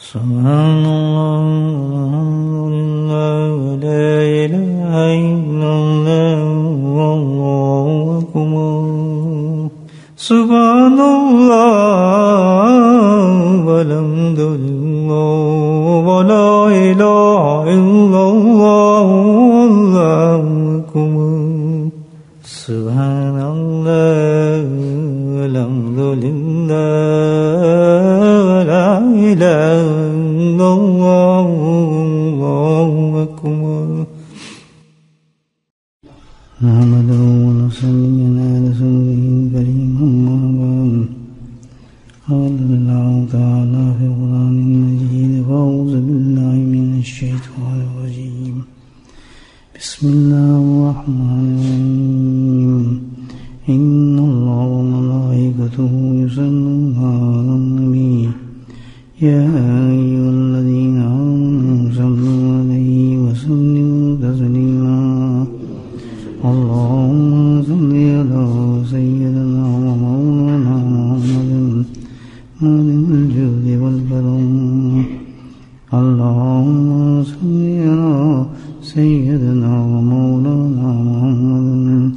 سبحان اللہ لا الہ الا اللہ واللہ اکبر سبحان اللہ والحمد للہ ولا الہ الا اللہ واللہ اکبر سبحان اللہ والحمد للہ ولا الہ الا اللہ واللہ اکبر نحمده ونصلي على رسوله الكريم أما بعد قال الله تعالى في القرآن المجيد فأعوذ بالله من الشيطان الرجيم بسم الله الرحمن الرحيم إن الله وملائكته يصلون على النبي يا أيها الذين آمنوا صلوا عليه وسلموا تسليما اللهم صل على سيدنا ومولانا محمد مالك الجود والكرم اللهم صل على سيدنا ومولانا محمد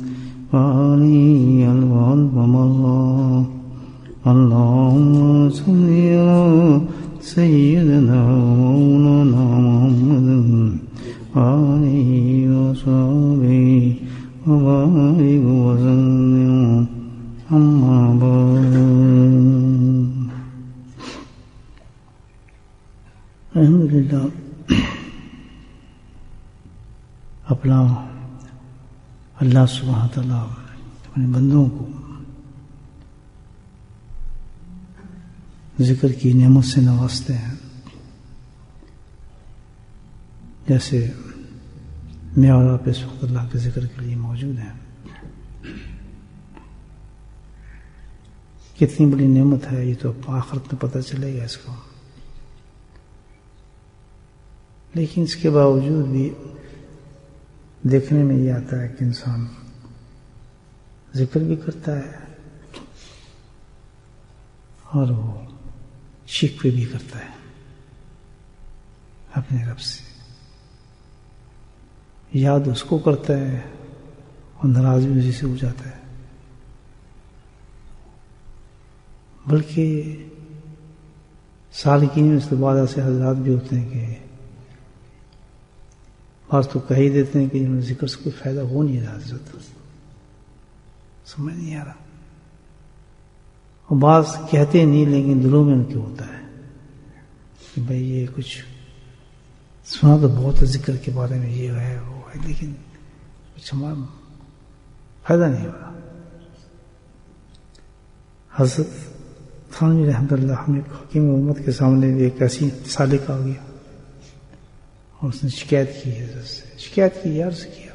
وآله ألف مرة اللهم صل على سيدنا ومولانا محمد وآله وصحبه وبارك وسلم أما بعد الحمدللہ اپنا اللہ سبحانہ تعالیٰ اپنے بندوں کو ذکر کی نعمت سے نوازتے ہیں. جیسے میں اور آپ اس وقت اللہ کے ذکر کے لیے موجود ہیں. کتنی بڑی نعمت ہے یہ تو آخرت میں پتہ چلے گا اس کو. لیکن اس کے باوجود بھی دیکھنے میں یہ آتا ہے کہ انسان ذکر بھی کرتا ہے اور وہ شکوے بھی کرتا ہے اپنے رب سے. یاد اس کو کرتا ہے اور ناراض بھی اسی سے ہو جاتا ہے. بلکہ سالکین میں اس کے بعد ایسے حضرات بھی ہوتے ہیں کہ بعض تو کہہ ہی دیتے ہیں کہ انہوں نے ذکر سے کوئی فائدہ ہو نہیں رہا, سمجھ نہیں آ رہا. اور بعض کہتے نہیں لیکن دلوں میں ان کے ہوتا ہے کہ بھائی یہ کچھ سنا تو بہت ذکر کے بارے میں یہ ہے وہ ہے, لیکن کچھ ہمارا فائدہ نہیں ہو رہا. حضرت تھانوی رحمۃ اللہ ہمیں حکیم امت کے سامنے ایک ایسی سالک آ گیا اور اس نے شکایت کی حضرت سے. شکایت کی عرض کیا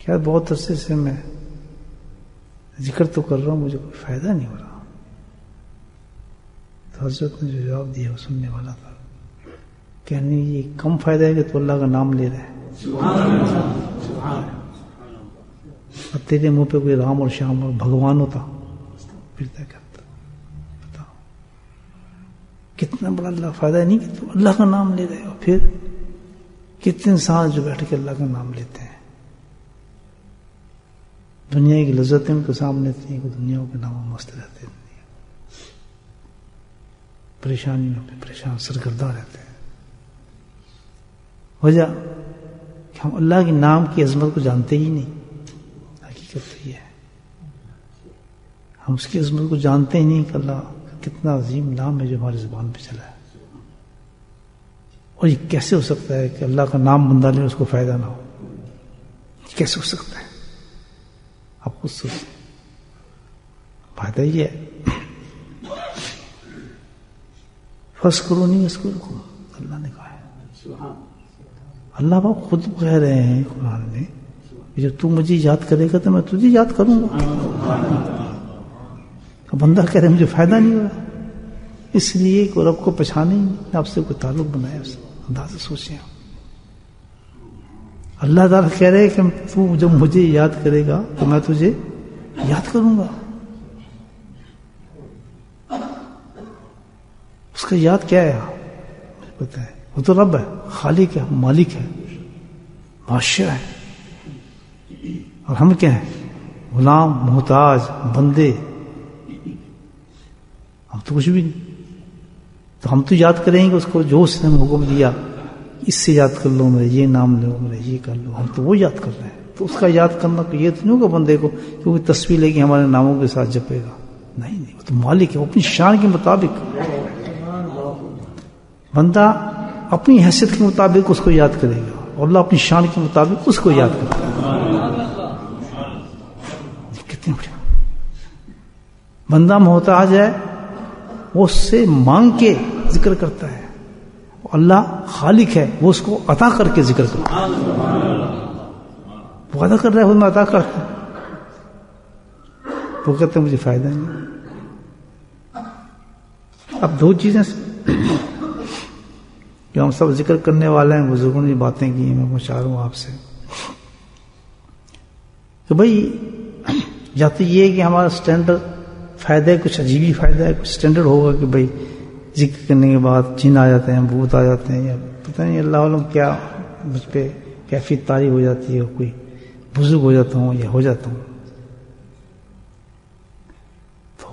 کہ بہت عرصے سے میں ذکر تو کر رہا ہوں, مجھے کوئی فائدہ نہیں ہو رہا. تو حضرت نے جو جواب دیا وہ سننے والا تھا کہ نہیں یہ کم فائدہ ہے کہ تو اللہ کا نام لے رہے ہیں اور تیرے منہ پہ کوئی رام اور شام اور بھگوان ہوتا پھرتا کرتا. بتاؤ کتنا بڑا اللہ فائدہ ہے. نہیں کہ تو اللہ کا نام لے رہے ہو. پھر کتنے انسان جو بیٹھ کے اللہ کا نام لیتے ہیں دنیا کی لذتیں ان کے سامنے تھیں کہ دنیا کے ناموں مست رہتے ہیں, پریشانیوں پہ پریشان سرگرداں رہتے ہیں. وجہ کہ ہم اللہ کے نام کی عظمت کو جانتے ہی نہیں. حقیقت تو یہ ہے ہم اس کی عظمت کو جانتے ہی نہیں کہ اللہ کتنا عظیم نام ہے جو ہماری زبان پہ چلا ہے. اور یہ کیسے ہو سکتا ہے کہ اللہ کا نام بندہ لے اس کو فائدہ نہ ہو؟ یہ کیسے ہو سکتا ہے؟ آپ خود سوچیں. فائدہ یہ ہے فَاذْكُرُونِي أَذْكُرْكُمْ, اللہ نے کہا ہے. اللہ باپ خود کہہ رہے ہیں قرآن میں جب تو مجھے یاد کرے گا تو میں تجھے یاد کروں گا. بندہ کہہ رہے مجھے فائدہ نہیں ہو رہا, اس لیے کہ رب کو پہچانے ہی آپ سے کوئی تعلق بنایا. اس انداز سے سوچیں. اللہ تعالیٰ کہہ رہے کہ تو جب مجھے یاد کرے گا تو میں تجھے یاد کروں گا. اس کا یاد کیا ہے؟ مجھے پتا ہے وہ تو رب ہے، خالق ہے، مالک ہے، بادشاہ ہے، اور ہم کیا ہیں؟ غلام، محتاج، بندے، ہم تو کچھ بھی نہیں. تو ہم تو یاد کریں گے اس کو جو اس نے حکم دیا، اس سے یاد کر لو، میرے یہ نام لو، میرے یہ کر لو، ہم تو وہ یاد کر رہے ہیں. تو اس کا یاد کرنا تو یہ تو نہیں ہوگا بندے کو کیونکہ تصویر لے کے ہمارے ناموں کے ساتھ جپے گا. نہیں، وہ تو مالک ہے، وہ اپنی شان کے مطابق. بندہ اپنی حیثیت کے مطابق اس کو یاد کرے گا، اور اللہ اپنی شان کے مطابق اس کو یاد کرتا ہے. کتنے بڑے بندہ محتاج ہے، وہ اس سے مانگ کے ذکر کرتا ہے. اللہ خالق ہے، وہ اس کو عطا کر کے ذکر کرتا ہے. وہ عطا کر رہا ہے، میں عطا کرتا ہوں. وہ کہتے ہیں مجھے فائدہ نہیں. اب دو چیزیں جو ہم سب ذکر کرنے والے ہیں، بزرگوں نے باتیں کی ہیں، میں پہنچا رہا ہوں آپ سے کہ بھائی یا تو یہ کہ ہمارا سٹینڈرڈ فائدہ ہے، کچھ عجیب ہی فائدہ ہے، کچھ سٹینڈرڈ ہوگا کہ بھائی ذکر کرنے کے بعد جن آ جاتے ہیں، بھوت آ جاتے ہیں، یا پتہ نہیں اللہ علم کیا مجھ پہ کیفیت طاری ہو جاتی ہے، کوئی بزرگ ہو جاتا ہوں یا ہو جاتا ہوں. تو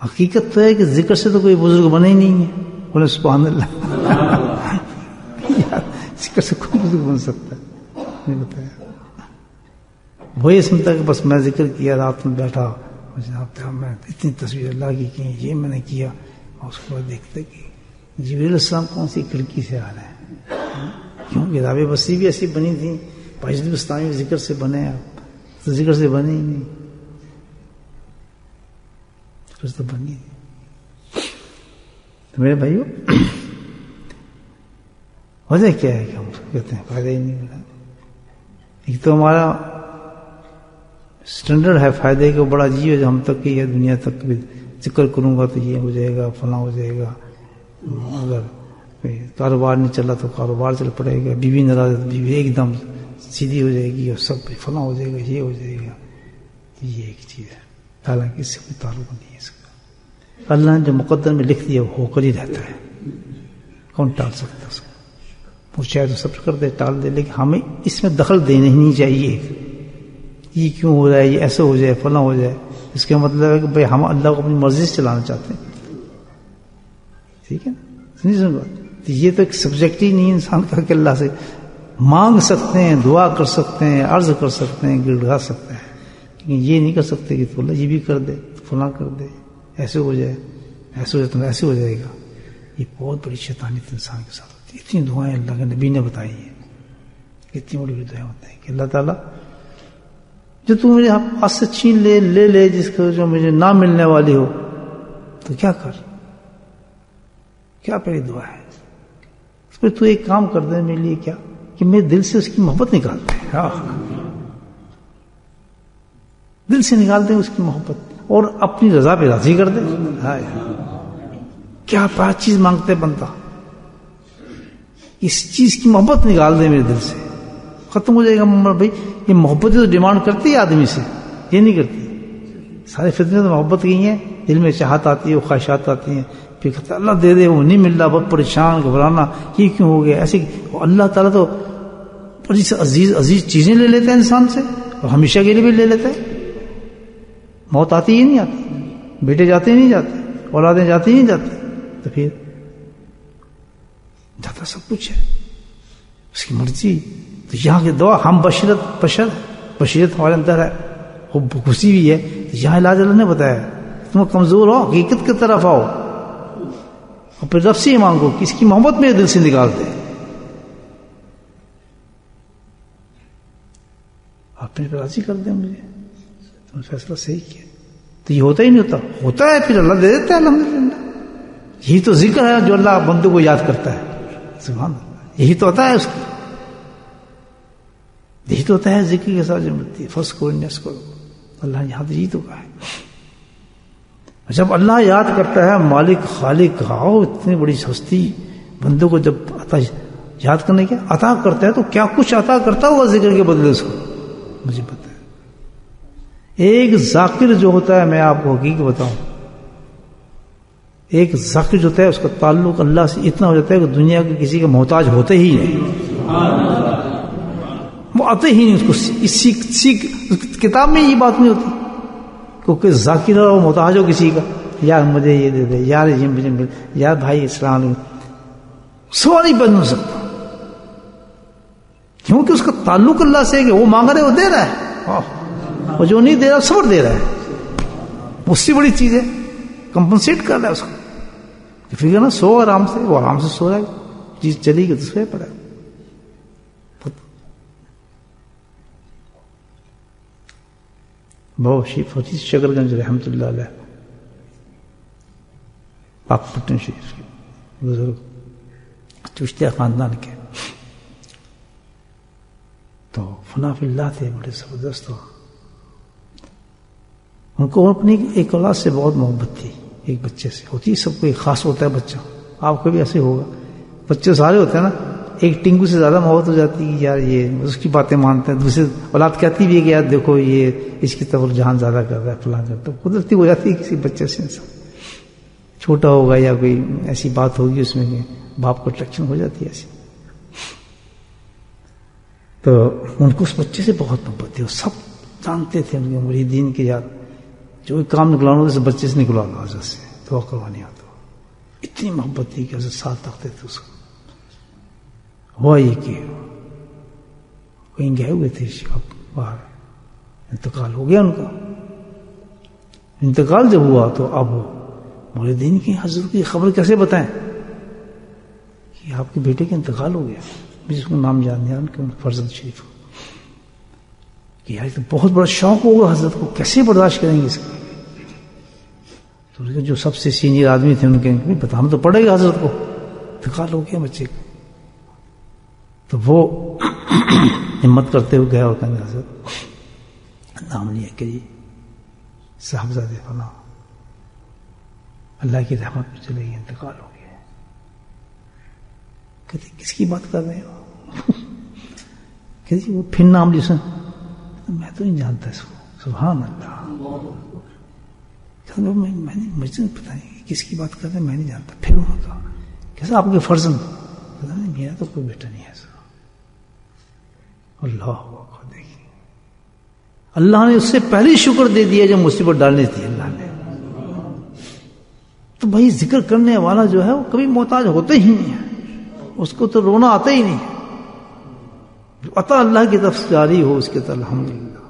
حقیقت تو ہے کہ ذکر سے تو کوئی بزرگ بنا ہی نہیں ہے. بولے سبحان اللہ. ذکر سے کوئی بزرگ بن سکتا ہے؟ نہیں بتایا. وہی سنتا کہ بس میں ذکر کیا، رات میں بیٹھا، میں اتنی تصویر اللہ کی یہ میں نے کیا. اس کو دیکھتے کہ جبریل السلام کون سی کھڑکی سے آ رہے ہیں. کیوں کتابیں بسی بھی ایسی بنی تھیں، بائیس بستانی ذکر سے بنے، تو ذکر سے بنے ہی نہیں. ذکر سے بنی نہیں. تو میرے بھائیو وجہ کیا ہے کہ ہم کہتے ہیں فائدہ ہی نہیں ملا. ایک تو ہمارا سٹینڈرڈ ہے فائدے کا بڑا عجیب ہے، جو ہم تک کی ہے، دنیا تک بھی ذکر کروں گا تو یہ ہو جائے گا، فلاں ہو جائے گا. اگر کاروبار نہیں چلا تو کاروبار چل پڑے گا، بیوی ناراض تو بیوی ایک دم سیدھی ہو جائے گی، اور سب فلاں ہو جائے گا، یہ ہو جائے گا. یہ ایک چیز ہے، حالانکہ اس سے کوئی تعلق نہیں ہے اس کا. اللہ نے جو مقدر میں لکھ دیا وہ ہو کر ہی رہتا ہے، کون ٹال سکتا ہے اس کو؟ وہ چاہے تو سب کر دے، ٹال دے، لیکن ہمیں اس میں دخل دینا ہی نہیں چاہیے. یہ کیوں ہو رہا ہے، یہ ایسے ہو جائے، فلاں ہو جائے. اس کا مطلب ہے کہ بھائی ہم اللہ کو اپنی مرضی سے چلانا چاہتے ہیں. ٹھیک ہے نا؟ یہ تو ایک سبجیکٹ ہی نہیں انسان کا کہ اللہ سے مانگ سکتے ہیں، دعا کر سکتے ہیں، عرض کر سکتے ہیں، گڑ گڑا سکتے ہیں، لیکن یہ نہیں کر سکتے کہ تو اللہ یہ بھی کر دے، فلاں کر دے، ایسے ہو جائے، ایسے ہو جائے تو ایسے ہو جائے گا. یہ بہت بڑی شیطانیت انسان کے ساتھ ہوتی ہے. اتنی دعائیں اللہ کے نبی نے بتائی ہیں، اتنی بڑی دعائیں ہوتی ہیں کہ اللہ تعالیٰ جو تو میرے پاس سے چھین لے جس کو جو مجھے نہ ملنے والی ہو، تو کیا کر، کیا پہلی دعا ہے اس پہ؟ تو ایک کام کر دے میرے لیے، کیا کہ میرے دل سے اس کی محبت نکال دے. دل سے نکال دے اس کی محبت، اور اپنی رضا پہ راضی کر دے. کیا بات چیز مانگتے بنتا، اس چیز کی محبت نکال دے میرے دل سے، ختم ہو جائے گا. بھائی یہ محبت تو ڈیمانڈ کرتی ہے آدمی سے، یہ نہیں کرتی. سارے فتنے تو محبت کی ہیں، دل میں چاہت آتی ہے، خواہشات آتی ہیں، پھر کہتا اللہ دے دے، وہ نہیں مل رہا، بہت پریشان، گھبرانا، یہ کیوں ہو گیا ایسے. اللہ تعالیٰ تو بڑی عزیز چیزیں لے لیتے ہیں انسان سے، اور ہمیشہ کے لیے بھی لے لیتے ہیں. موت آتی ہی نہیں آتی، بیٹے جاتے ہی نہیں جاتے، اولادیں جاتی ہی نہیں جاتی، تو پھر جاتا سب کچھ ہے، اس کی مرضی. تو یہاں کی دعا، ہم بشریت ہمارے اندر ہے، وہ گھسی ہوئی ہے. تو یہاں علاج اللہ نے بتایا، تم کمزور ہو، حقیقت کی طرف آؤ، اور پھر رب سے ہی مانگو کہ اس کی محبت میرے دل سے نکال دے. آپ نے راضی کر دیں مجھے، تم نے فیصلہ صحیح کیا. تو یہ ہوتا ہی نہیں ہوتا ہے، پھر اللہ دے دیتا ہے. الحمدللہ یہی تو ذکر ہے جو اللہ بندوں کو یاد کرتا ہے. سبحان اللہ، یہی تو ہوتا ہے اس کو، یہی تو ہوتا ہے ذکر کے ساتھ جو ملتی ہے. فرض کو نس کرو، اللہ یہاں تو یہی تو کہا ہے. جب اللہ یاد کرتا ہے، مالک خالق، آؤ اتنی بڑی ہستی بندوں کو جب عطا یاد کرنے کیا عطا کرتا ہے، تو کیا کچھ عطا کرتا ہوگا ذکر کے بدلے اس کو، مجھے پتا ہے. ایک ذاکر جو ہوتا ہے، میں آپ کو حقیقت بتاؤں، ایک ذکر جو ہوتا ہے اس کا تعلق اللہ سے اتنا ہو جاتا ہے کہ دنیا کے کسی کا محتاج ہوتے ہی نہیں، وہ آتے ہی نہیں اس کو. اسی کتاب میں یہ بات نہیں ہوتی کیونکہ ذاکر ہو محتاج ہو کسی کا، یار مجھے یہ دے دے، یار یہ مجھے مل، یار بھائی السلام علیکم، سوال نہیں بن سکتا کیونکہ اس کا تعلق اللہ سے ہے کہ وہ مانگ رہے وہ دے رہا ہے، وہ جو نہیں دے رہا صبر دے رہا ہے. اس سے بڑی چیز ہے کمپنسیٹ کر رہا ہے اس کو. فکر نا سو آرام سے، وہ آرام سے سو رہا ہے، چیز چلی گئی تو سوئے پڑا. بہت شریف شکر گنج رحمۃ اللہ علیہ پاک پٹن شریف کے بزرگ چشتیہ خاندان کے، تو فنا فی اللہ تھے، بڑے زبردست. ان کو اپنی ایک اولاد سے بہت محبت تھی، ایک بچے سے ہوتی، سب کو ایک خاص ہوتا ہے بچہ. آپ کو بھی ایسے ہوگا، بچے سارے ہوتے ہیں نا، ایک ٹنگو سے زیادہ محبت ہو جاتی ہے کہ یار یہ اس کی باتیں مانتے ہیں. دوسری اولاد کہتی بھی ہے کہ یار دیکھو یہ اس کی طرف جہان زیادہ کر رہا ہے فلاں کر، تو قدرتی ہو جاتی ہے کسی بچے سے. انسان چھوٹا ہوگا یا کوئی ایسی بات ہوگی اس میں کہ باپ کو اٹریکشن ہو جاتی ہے ایسی. تو ان کو اس بچے سے بہت محبت تھی، وہ سب جانتے تھے ان کے مریدین کے، یار جو کام نکلانا ہوتا ہے بچے سے نکلوانا، حضرت سے دعا کروانی آتا. اتنی محبت تھی کہ حضرت ساتھ رکھتے تھے اس کو. ہوا یہ کہ کہیں گئے ہوئے تھے باہر، انتقال ہو گیا ان کا. انتقال جب ہوا تو اب مریدین کی حضرت کی خبر کیسے بتائیں کہ آپ کے بیٹے کا انتقال ہو گیا، جس کو نام جان دیا ان کے فرزند شریف کہ یار تو بہت بڑا شوق ہوگا حضرت کو، کیسے برداشت کریں گے اس کو. تو جو سب سے سینئر آدمی تھے ان کے بتانا تو پڑے گا حضرت کو انتقال ہو گیا بچے کو. تو وہ ہمت کرتے ہوئے گیا اور کہنے حضرت نام لیا کہ جی صاحبزادے فلاں اللہ کی رحمت میں چلے گئے، انتقال ہو گیا. کہتے کس کی بات کر رہے ہو؟ کہتے جی وہ پھر نام لیا. میں تو نہیں جانتا اس کو. سبحان اللہ. مجھے پتا نہیں کس کی بات کر رہے ہیں، میں نہیں جانتا. پھر انہوں نے کہا کیسا آپ کے فرزند؟ میرا تو کوئی بیٹا نہیں ہے. اللہ دیکھیے اللہ نے اس سے پہلے شکر دے دیا جب مصیبت ڈالنی تھی اللہ نے. تو بھائی ذکر کرنے والا جو ہے وہ کبھی محتاج ہوتے ہی نہیں ہے، اس کو تو رونا آتا ہی نہیں. جو عطا اللہ کی طرف سے جاری ہو اس کے طرف الحمدللہ،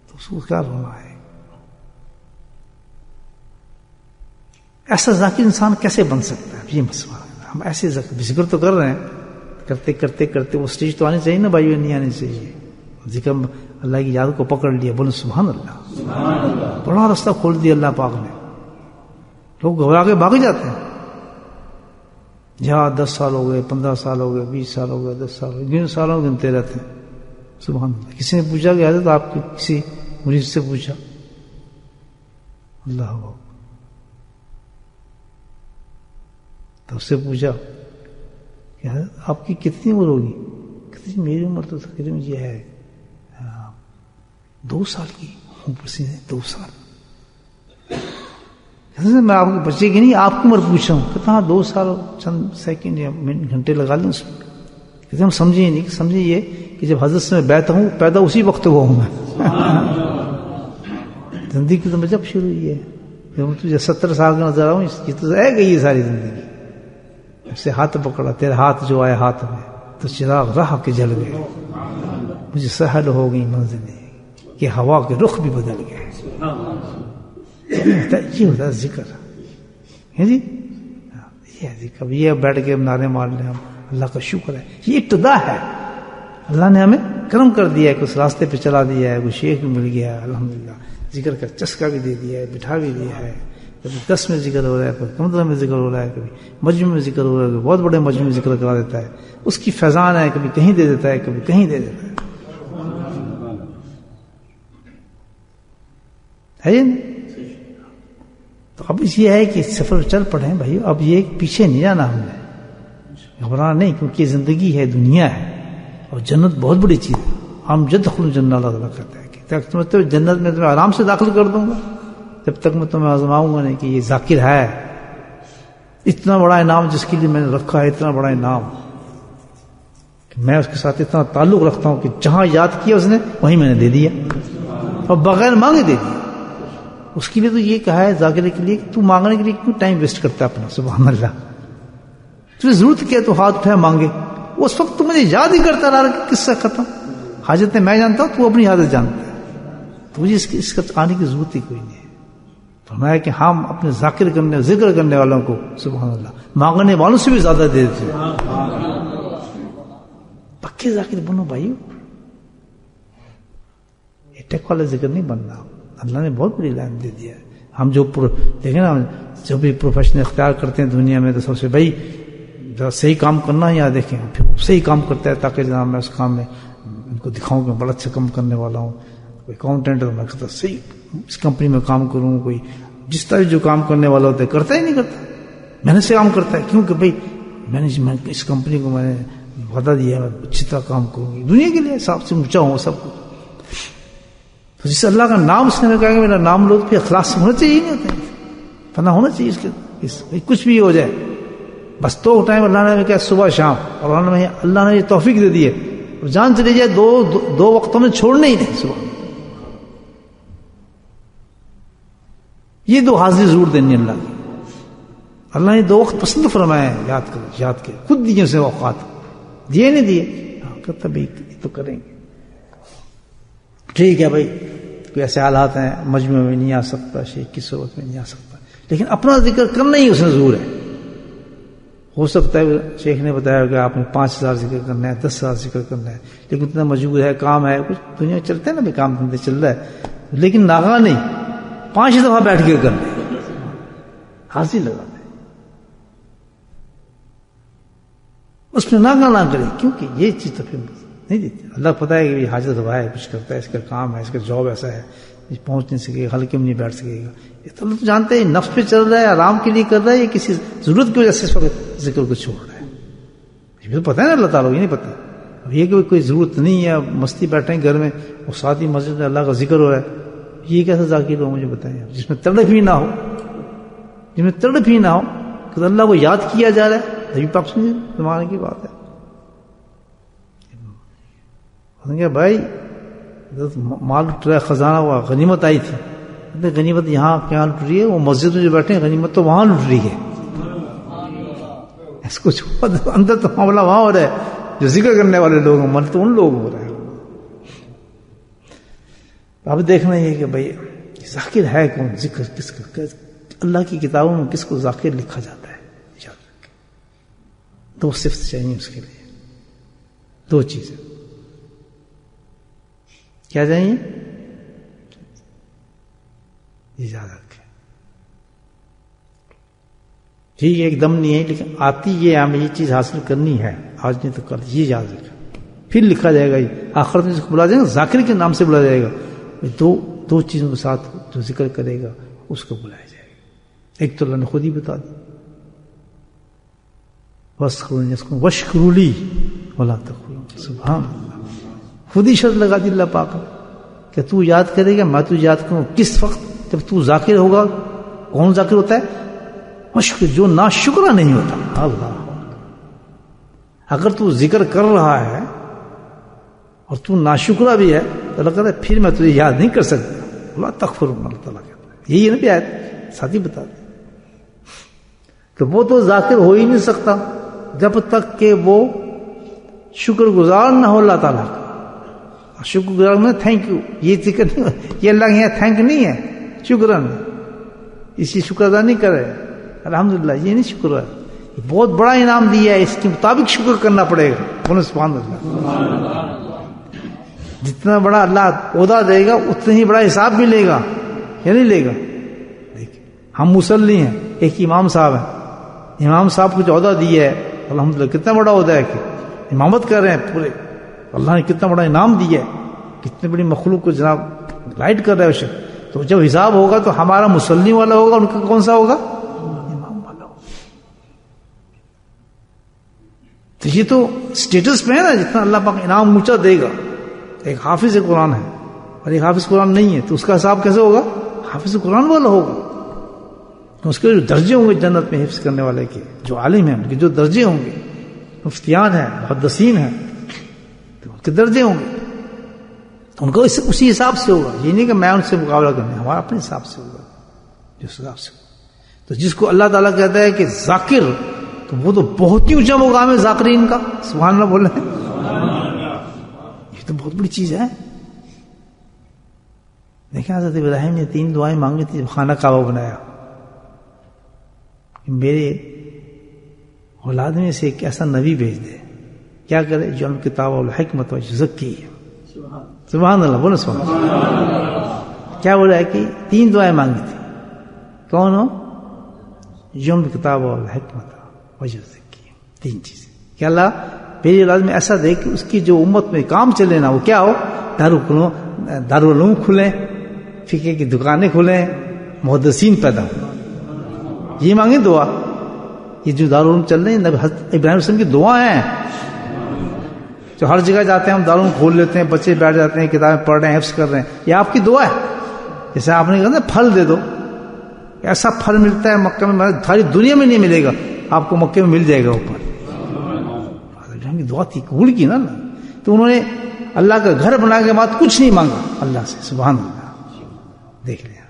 تو اس کو کیا رونا ہے. ایسا ذاکر انسان کیسے بن سکتا ہے، یہ مسئلہ ہے. ہم ایسے ذکر تو کر رہے ہیں، کرتے کرتے کرتے وہ سٹیج تو آنی چاہیے نا بھائیو، نہیں آنی چاہیے. ذکر اللہ کی یاد کو پکڑ لیا، بولے سبحان اللہ. بڑا راستہ کھول دیا اللہ پاک نے. لوگ گھبرا کے بھاگ جاتے ہیں. جہاں 10 سال ہو گئے، 15 سال ہو گئے، 20 سال ہو گئے، 10 سال ہو گئے، جن سالوں گنتے رہتے ہیں. سبحان اللہ. کسی نے پوچھا کہ حضرت آپ کی کسی مرید سے پوچھا، اللہ ہو تو اس سے پوچھا کہ آپ کی کتنی عمر ہوگی؟ کہتے میری عمر تو تقریباً یہ ہے 2 سال کی. اوپر سے 2 سال. میں آپ کے بچے کی نہیں آپ کی عمر پوچھا ہوں. کہتا ہاں 2 سال چند سیکنڈ یا گھنٹے لگا لیں اس میں. کہتے ہم سمجھے نہیں، سمجھے یہ کہ جب حضرت سے میں بیٹھا ہوں پیدا اسی وقت ہوا ہوں میں. زندگی تو جب شروع ہوئی ہے، جب تجھے 70 سال کا نظر آؤں، یہ تو رہ گئی ہے ساری زندگی. اس سے ہاتھ پکڑا، تیرا ہاتھ جو آیا ہاتھ میں تو چراغ رہا کے جل گئے. مجھے سہل ہو گئی منزلیں کہ ہوا کے رخ بھی بدل گئے. یہ ہوتا ہے ذکر ہے جی. یہ ذکر، یہ بیٹھ کے نعرے مار لیں ہم، اللہ کا شکر ہے. یہ ابتدا ہے، اللہ نے ہمیں کرم کر دیا ہے کہ اس راستے پہ چلا دیا ہے. کوئی شیخ بھی مل گیا ہے الحمدللہ، ذکر کا چسکا بھی دے دیا ہے، بٹھا بھی دیا ہے. کبھی 10 میں ذکر ہو رہا ہے، کبھی 15 میں ذکر ہو رہا ہے، کبھی مجمع میں ذکر ہو رہا ہے، کبھی بہت بڑے مجمع میں ذکر کرا دیتا ہے. اس کی فیضان ہے، کبھی کہیں دے دیتا ہے، کبھی کہیں دے دیتا ہے. تو اب یہ ہے کہ سفر چل پڑے بھائی. اب یہ پیچھے نہیں جانا، ہم نے گھبرانا نہیں، کیونکہ یہ زندگی ہے، دنیا ہے، اور جنت بہت بڑی چیز ہے. ہم جدخل جنت اللہ تعالیٰ کہتا ہے کہ جنت میں تمہیں آرام سے داخل کر دوں گا جب تک میں تمہیں آزماؤں گا نہیں کہ یہ ذاکر ہے اتنا بڑا انعام جس کے لیے میں نے رکھا ہے، اتنا بڑا انعام کہ میں اس کے ساتھ اتنا تعلق رکھتا ہوں کہ جہاں یاد کیا اس نے وہیں میں نے دے دیا، اور بغیر مانگے دے دیا۔ اس کے لیے تو یہ کہا ہے ذاکرے کے لیے کہ تو مانگنے کے لیے کیوں ٹائم ویسٹ کرتا ہے اپنا؟ سبحان اللہ، تجھے ضرورت کیا تو ہاتھ اٹھایا مانگے؟ اس وقت تو مجھے یاد ہی کرتا رہا کہ کس سے ختم حاجتیں میں جانتا ہوں، تو اپنی حاجت جانتا ہے، تو مجھے اس کا آنے کی ضرورت ہی کوئی نہیں ہے۔ فرمایا کہ ہم اپنے ذاکر کرنے ذکر کرنے والوں کو سبحان اللہ مانگنے والوں سے بھی زیادہ دے دیتے ہیں۔ پکے ذاکر بنو بھائیو، یہ ٹیک والا ذکر نہیں بننا، اللہ نے بہت بڑی لائن دے دیا ہے۔ ہم جو دیکھیں نا، جو بھی پروفیشن اختیار کرتے ہیں دنیا میں، تو سب سے بھائی صحیح کام کرنا ہے، یا دیکھیں پھر صحیح کام کرتا ہے تاکہ جناب میں اس کام میں ان کو دکھاؤں کہ بڑا اچھا کام کرنے والا ہوں۔ کوئی اکاؤنٹنٹ ہے تو میں کہتا صحیح اس کمپنی میں کام کروں، کوئی جس طرح جو کام کرنے والا ہوتا ہے کرتا ہی نہیں کرتا، محنت سے کام کرتا ہے، کیونکہ بھائی میں اس کمپنی کو میں نے وعدہ دیا ہے اچھی طرح کام کروں گی، دنیا کے لیے صاحب سے اونچا ہوں سب کچھ۔ تو جس اللہ کا نام اس نے کہا کہ میرا نام لو، پھر اخلاص سے ہونا چاہیے، نہیں ہوتا پتہ ہونا چاہیے اس کے کچھ بھی ہو جائے، بس تو ٹائم اللہ نے کیا صبح شام، اور اللہ نے یہ توفیق دے دی ہے، اور جان چلی جائے دو وقتوں میں چھوڑنے ہی نہیں صبح، یہ دو حاضری ضرور دینی اللہ کی۔ اللہ نے 2 وقت پسند فرمایا ہے، یاد کر خود دیے اسے اوقات، دیے نہیں دیے، کہتا بھائی یہ تو کریں گے، ٹھیک ہے بھائی کوئی ایسے حالات ہیں مجمع میں نہیں آ سکتا، شیخ کی صحبت میں نہیں آ سکتا، لیکن اپنا ذکر کرنا ہی اس میں ضرور ہے۔ ہو سکتا ہے شیخ نے بتایا کہ آپ نے 5000 ذکر کرنا ہے، 10,000 ذکر کرنا ہے، لیکن اتنا مجبور ہے، کام ہے، کچھ دنیا چلتے ہیں نا، بھی کام دھندے چل رہا ہے، لیکن ناغا نہیں 5 دفعہ بیٹھ کے کر لیں، حاضری لگا دیں، اس میں ناغا نہ کرے، کیونکہ یہ چیز تو پھر نہیں دیتی۔ اللہ پتہ ہے کہ یہ حاجت دبا ہے، کچھ کرتا ہے، اس کا کام ہے، اس کا جاب ایسا ہے، پہنچ نہیں سکے گا، ہلکے میں نہیں بیٹھ سکے گا، یہ تو اللہ تو جانتے ہیں نفس پہ چل رہا ہے، آرام کے لیے کر رہا ہے، یہ کسی ضرورت کی وجہ سے اس وقت ذکر کو چھوڑ رہا ہے، یہ تو پتہ ہے نا اللہ تعالیٰ کو، یہ نہیں پتہ، اب یہ کہ کوئی ضرورت نہیں ہے، مستی بیٹھے ہیں گھر میں اور ساتھ ہی مسجد میں اللہ کا ذکر ہو رہا ہے، یہ کیسا ذاکر ہو مجھے بتائیں، جس میں تڑپ ہی نہ ہو، کہ اللہ کو یاد کیا جا رہا ہے، نبی پاک سنیے زمانے کی بات ہے، بھائی مال لٹ رہا ہے، خزانہ ہوا، غنیمت آئی تھی، غنیمت یہاں کیا لٹ رہی ہے؟ وہ مسجد میں جو بیٹھے ہیں غنیمت تو وہاں لٹ رہی ہے، اس کو اندر تو معاملہ وہاں ہو رہا ہے، جو ذکر کرنے والے لوگ ہیں من تو ان لوگ ہو رہا ہے۔ اب دیکھنا یہ کہ بھائی ذاکر ہے کون، ذکر کس کا، اللہ کی کتابوں میں کس کو ذاکر لکھا جاتا ہے، یاد رکھیں 2 صفت چاہیے اس کے لیے، 2 چیزیں کیا چاہیے، یہ یاد رکھیں، ٹھیک ہے ایک دم نہیں ہے، لیکن آتی یہ ہمیں یہ چیز حاصل کرنی ہے، آج نہیں تو کل، یہ یاد رکھیں، پھر لکھا جائے گا، یہ آخرت میں جس کو بلا جائے گا ذاکر کے نام سے بلا جائے گا، دو چیزوں کے ساتھ جو ذکر کرے گا اس کو بلایا جائے گا، ایک تو اللہ نے خود ہی بتا دی، وَاشْكُرُوا لِي وَلَا تَكْفُرُونَ، سبحان اللہ، خود ہی شرط لگا دی اللہ پاک کہ تو یاد کرے گا، میں تو یاد کروں، کس وقت؟ جب تو ذاکر ہوگا۔ کون ذاکر ہوتا ہے؟ مشکل جو ناشکرہ نہیں ہوتا۔ اللہ، اگر تو ذکر کر رہا ہے اور تو ناشکرہ بھی ہے تو اللہ کہتا ہے پھر میں تجھے یاد نہیں کر سکتا، اللہ تغفر، اللہ تعالیٰ کہتا ہے، یہی ہے نا بھی آیت ساتھ ہی بتا دیں کہ وہ تو ذاکر ہو ہی نہیں سکتا جب تک کہ وہ شکر گزار نہ ہو اللہ تعالیٰ کا۔ شکر گزار میں تھینک یو، یہ ذکر نہیں، یہ اللہ کے یہاں تھینک نہیں ہے، شکران، اسی شکر ادا نہیں کرے الحمدللہ، یہ نہیں شکر ہے، بہت بڑا انعام دیا ہے، اس کے مطابق شکر کرنا پڑے گا۔ بولو سبحان اللہ، جتنا بڑا اللہ عہدہ دے گا اتنا ہی بڑا حساب ملے گا، یا نہیں لے گا؟ دیکھیں ہم مصلی ہیں، ایک امام صاحب ہیں، امام صاحب کو جو عہدہ دیا ہے الحمدللہ، کتنا بڑا عہدہ ہے کہ امامت کر رہے ہیں پورے، اللہ نے کتنا بڑا انعام دیا ہے، کتنی بڑی مخلوق کو جناب گائیڈ کر رہا ہے اسے۔ تو جب حساب ہوگا تو ہمارا مصلی والا ہوگا، ان کا کون سا ہوگا؟ امام والا ہوگا۔ تو یہ تو سٹیٹس میں ہے نا، جتنا اللہ پاک انعام اونچا دے گا۔ ایک حافظ قرآن ہے اور ایک حافظ قرآن نہیں ہے، تو اس کا حساب کیسے ہوگا؟ حافظ قرآن والا ہوگا، تو اس کے جو درجے ہوں گے جنت میں حفظ کرنے والے کے، جو عالم ہیں ان کے جو درجے ہوں گے، مفتیان ہیں، محدثین ہیں، تو ان کے درجے ہوں گے، تو ان کو اسی حساب سے ہوگا. یہ نہیں کہ میں ان سے مقابلہ کرنا، ہمارا اپنے حساب سے ہوگا، جس حساب سے ہوگا. تو جس کو اللہ تعالیٰ کہتا ہے کہ ذاکر، تو وہ تو بہت ہی اونچا مقام ہے ذاکرین کا. سبحان اللہ بول رہے ہیں، یہ تو بہت بڑی چیز ہے. دیکھیں حضرت ابراہیم نے 3 دعائیں مانگی تھی جب خانہ کعبہ بنایا، میرے اولاد میں سے ایک ایسا نبی بھیج دے. کیا کرے؟ جو الکتاب والحکمت ویزکی. سبحان اللہ بولو سبحان اللہ. کیا بولا ہے کہ 3 دعائیں مانگی تھی. کون ہو؟ جو الکتاب والحکمت ویزکی. 3 چیزیں کہ اللہ میری اولاد میں ایسا دے کہ اس کی جو امت میں کام چلے نا، وہ کیا ہو؟ دارالعلوم کھلیں، فقہ کی دکانیں کھلیں، محدثین پیدا ہوں. یہ مانگی دعا. یہ جو دارالعلوم چل رہے ہیں نبی حضرت ابراہیم السلام کی دعا ہیں. جو ہر جگہ جاتے ہیں ہم دارالعلوم کھول لیتے ہیں، بچے بیٹھ جاتے ہیں، کتابیں پڑھ رہے ہیں، حفظ کر رہے ہیں. یہ آپ کی دعا ہے. جیسے آپ نے کہا نا پھل دے دو، ایسا پھل ملتا ہے مکہ میں ساری دنیا میں نہیں ملے گا، آپ کو مکے میں مل جائے گا. اوپر ابراہیم کی دعا تھی، قبول کی نا. تو انہوں نے اللہ کا گھر بنانے کے بعد کچھ نہیں مانگا اللہ سے. سبحان اللہ. دیکھ لیا،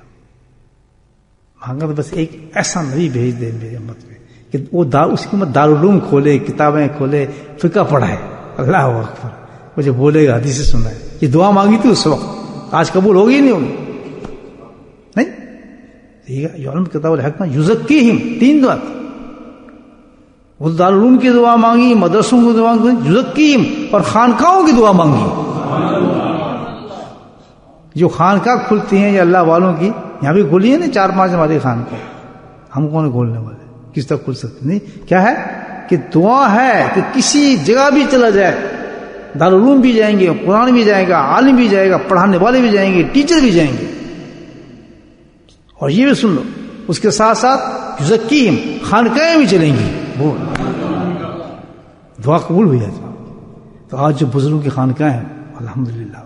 مانگا تو بس ایک ایسا نبی بھیج دے میری امت میں کہ وہ اس کی امت دارالعلوم کھولے، کتابیں کھولے، فقہ پڑھائے. اللہ اکبر. مجھے بولے گا، حدیث سے سنا ہے. یہ دعا مانگی تھی اس وقت، آج قبول ہوگی نہیں ہوگی؟ نہیں. ٹھیک ہے. علم کتاب الحکمت یزکیہم 3 دعا تھی. وہ دارالعلوم کی دعا مانگی، مدرسوں کی دعا مانگی، یزکیہم، اور خانقاہوں کی دعا مانگی. جو خانقاہ کھلتی ہیں یا اللہ والوں کی، یہاں بھی کھلی ہے نا 4-5 ہماری خانقاہ. ہم کون کھولنے والے؟ کس طرح کھل سکتے؟ نہیں. کیا ہے کہ دعا ہے کہ کسی جگہ بھی چلا جائے، دارالعلوم بھی جائیں گے، قرآن بھی جائے گا، عالم بھی جائے گا، پڑھانے والے بھی جائیں گے، ٹیچر بھی جائیں گے. اور یہ بھی سن لو، اس کے ساتھ ساتھ یزکیہم، خانقاہیں بھی چلیں گی. وہ دعا قبول ہوئی ہے. تو آج جو بزرگوں کی خانقاہ ہیں الحمدللہ،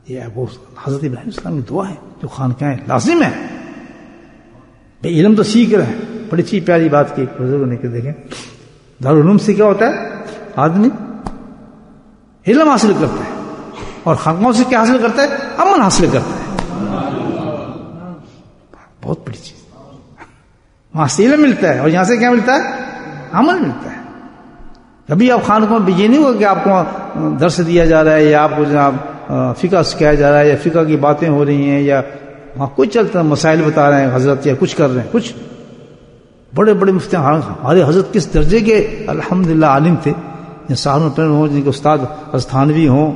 یہ وہ حضرت ابراہیم السلام کی دعا ہے. جو خانقاہیں لازم ہے. بے علم تو سیکھ رہے ہیں. بڑی اچھی پیاری بات کی بزرگوں نے کہ دیکھیں دارالعلوم سے کیا ہوتا ہے؟ آدمی علم حاصل کرتا ہے، اور خانقاہوں سے کیا حاصل کرتا ہے؟ امن حاصل کرتا ہے. بہت بڑی چیز. وہاں سے علم ملتا ہے، اور یہاں سے کیا ملتا ہے؟ عمل ملتا ہے. کبھی آپ خانقاہوں میں یہ نہیں ہوگا کہ آپ کو درس دیا جا رہا ہے، یا آپ کو جناب فقہ سکھایا جا رہا ہے، یا فقہ کی باتیں ہو رہی ہیں، یا وہاں کچھ چلتا ہے، مسائل بتا رہے ہیں حضرت، یا کچھ کر رہے ہیں. کچھ بڑے بڑے مفتی ہمارے حضرت کس درجے کے الحمدللہ عالم تھے. جن سہارنپور پیر ہوں، جن کے استاد حضرت تھانوی ہوں،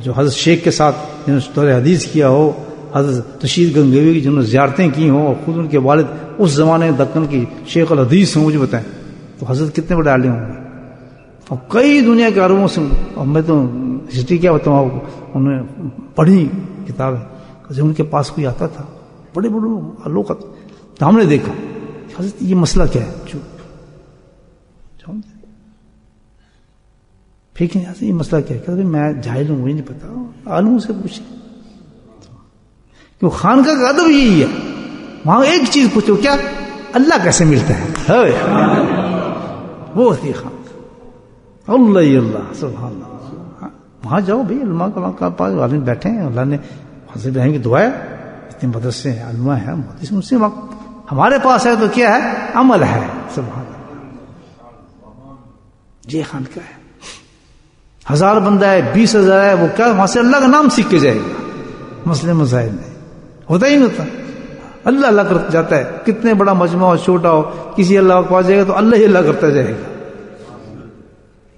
جو حضرت شیخ کے ساتھ جنہوں نے دور حدیث کیا ہو، حضرت رشید گنگوی کی جنہوں نے زیارتیں کی ہوں، اور خود ان کے والد اس زمانے میں دکن کی شیخ الحدیث ہوں. مجھے بتائیں تو حضرت کتنے بڑے عالم ہوں گے. اور کئی دنیا کے عربوں سے، اور میں تو ہسٹری کیا بتاؤں آپ کو، انہوں نے پڑھی کتابیں. جب ان کے پاس کوئی آتا تھا بڑے بڑے لوگ، تو ہم نے دیکھا حضرت یہ مسئلہ کیا ہے، پھر یہ مسئلہ کیا ہے؟ کہ میں جاہل ہوں، مجھے نہیں پتا، عالموں سے پوچھیں. کیوں خانقاہ کا ادب یہی ہے. وہاں ایک چیز پوچھو، کیا اللہ کیسے ملتا ہے؟ وہ ہوتی ہے خانقاہ. اللہ سبحان اللہ. وہاں جاؤ بھائی، علماء کا پاس عالم بیٹھے ہیں. اللہ نے حضرت ابراہیم کی دعا ہے، اتنے مدرسے ہیں، علماء ہیں، محدث ان سے ہمارے پاس ہے تو کیا ہے؟ عمل ہے. سبحان اللہ. یہ خانقاہ ہے. 1000 بندہ ہے، 20,000 ہے، وہ کیا وہاں سے اللہ کا نام سیکھ کے جائے گا. مسئلے مسائل نہیں ہوتا ہی نہیں ہوتا. اللہ اللہ کرتا جاتا ہے. کتنے بڑا مجمع ہو، چھوٹا ہو، کسی اللہ کے پاس جائے گا تو اللہ ہی اللہ کرتا جائے گا.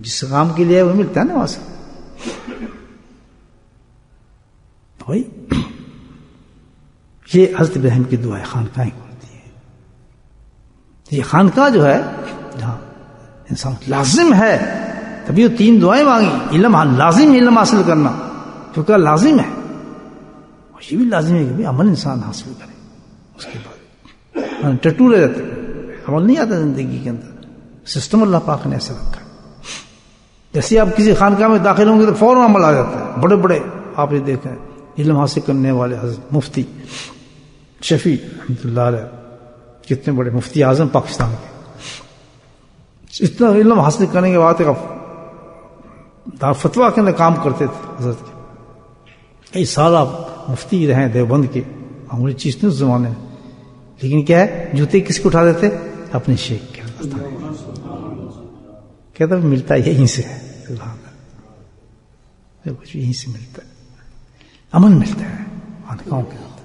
جس کام کے لیے وہ ملتا ہے نا وہاں سے. بھائی یہ حضرت ابراہیم کی دعا ہے. خانقاہیں ہوتی ہے. یہ خانقاہ جو ہے جہاں انسان لازم ہے، تبھی وہ 3 دعائیں مانگی. علم لازم، علم حاصل کرنا کیونکہ لازم ہے. اور یہ بھی لازم ہے کہ عمل انسان حاصل کرے. اس کے بعد ٹٹو رہ جاتے، عمل نہیں آتا زندگی کے اندر. سسٹم اللہ پاک نے ایسا رکھا ہے. جیسے آپ کسی خانقاہ میں داخل ہوں گے تو فوراً عمل آ جاتا ہے. بڑے بڑے آپ نے دیکھا ہے علم حاصل کرنے والے حضرت مفتی شفیع رحمۃ اللہ علیہ کتنے بڑے مفتی اعظم پاکستان کے، اتنا علم حاصل کرنے کے بعد فتویٰ کے اندر کام کرتے تھے حضرت کے، کئی سال آپ مفتی رہے دیوبند کے، معمولی چیز نہیں اس زمانے میں، لیکن کیا ہے جوتے کس کو اٹھا دیتے؟ اپنے شیخ کے، کہتا ملتا یہیں سے ہے، کچھ یہیں سے ملتا ہے، امن ملتا ہے خانقاہوں کے اندر۔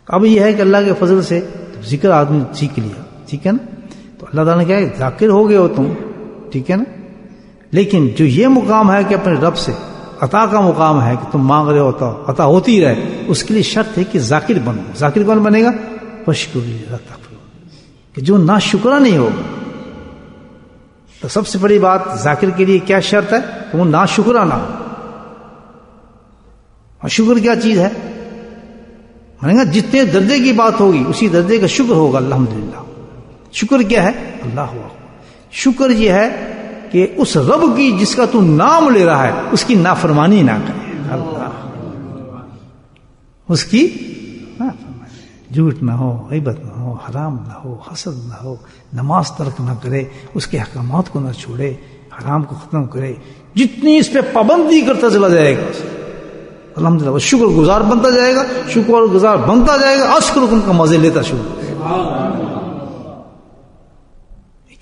اب یہ ہے کہ اللہ کے فضل سے ذکر آدمی سیکھ لیا، ٹھیک ہے نا، تو اللہ تعالیٰ نے کیا ہے ذاکر ہو گئے ہو تم، ٹھیک ہے نا، لیکن جو یہ مقام ہے کہ اپنے رب سے عطا کا مقام ہے کہ تم مانگ رہے ہوتا عطا ہوتی رہے، اس کے لیے شرط ہے کہ ذاکر بنو۔ ذاکر کون بنے گا؟ وشکر للہ تکفرون، کہ جو ناشکرا نہیں ہوگا۔ تو سب سے بڑی بات ذاکر کے لیے کیا شرط ہے کہ وہ ناشکرا نہ ہو۔ اور شکر کیا چیز ہے؟ مانے گا جتنے درجے کی بات ہوگی اسی درجے کا شکر ہوگا۔ الحمدللہ شکر کیا ہے؟ اللہ ہوا، شکر یہ ہے کہ اس رب کی جس کا تو نام لے رہا ہے اس کی نافرمانی نہ کرے، اللہ اس کی نافرمانی، جھوٹ نہ ہو، غیبت نہ ہو، حرام نہ ہو، حسد نہ ہو، نماز ترک نہ کرے، اس کے احکامات کو نہ چھوڑے، حرام کو ختم کرے، جتنی اس پہ پابندی کرتا چلا جائے گا الحمدللہ وہ شکر گزار بنتا جائے گا، شکر گزار بنتا جائے گا، اشکر کا مزے لیتا شروع کرے گا۔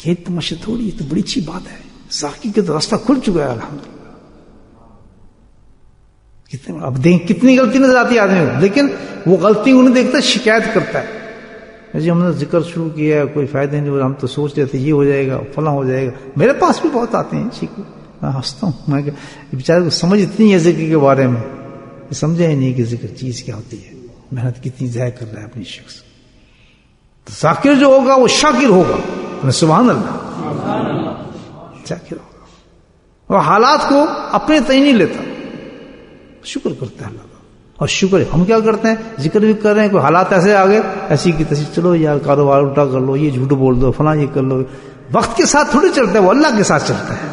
یہ تماشا تھوڑی، یہ تو بڑی اچھی بات ہے، ساقی کا تو راستہ کھل چکا ہے الحمدللہ۔ کتنے اب دیکھ کتنی غلطی نظر آتی ہے آدمی کو، لیکن وہ غلطی انہیں دیکھتا ہے شکایت کرتا ہے، جی ہم نے ذکر شروع کیا ہے کوئی فائدہ نہیں، ہم تو سوچ رہے تھے یہ ہو جائے گا فلاں ہو جائے گا۔ میرے پاس بھی بہت آتے ہیں شکو، میں ہنستا ہوں، میں بیچارے کو سمجھ اتنی ہے ذکر کے بارے میں، سمجھا ہی نہیں کہ ذکر چیز کیا ہوتی ہے، محنت کتنی ضائع کر رہا ہے اپنی شخص۔ تو ذاکر جو ہوگا وہ شاکر ہوگا، سبحان اللہ، شاکر ہوگا، اور حالات کو اپنے تئیں نہیں لیتا، شکر کرتا ہے اللہ کا۔ اور شکر ہم کیا کرتے ہیں، ذکر بھی کر رہے ہیں، کوئی حالات ایسے آگے ایسی کی تیسی، چلو یار کاروبار الٹا کر لو، یہ جھوٹ بول دو، فلاں یہ کر لو، وقت کے ساتھ تھوڑی چلتا ہے، وہ اللہ کے ساتھ چلتا ہے،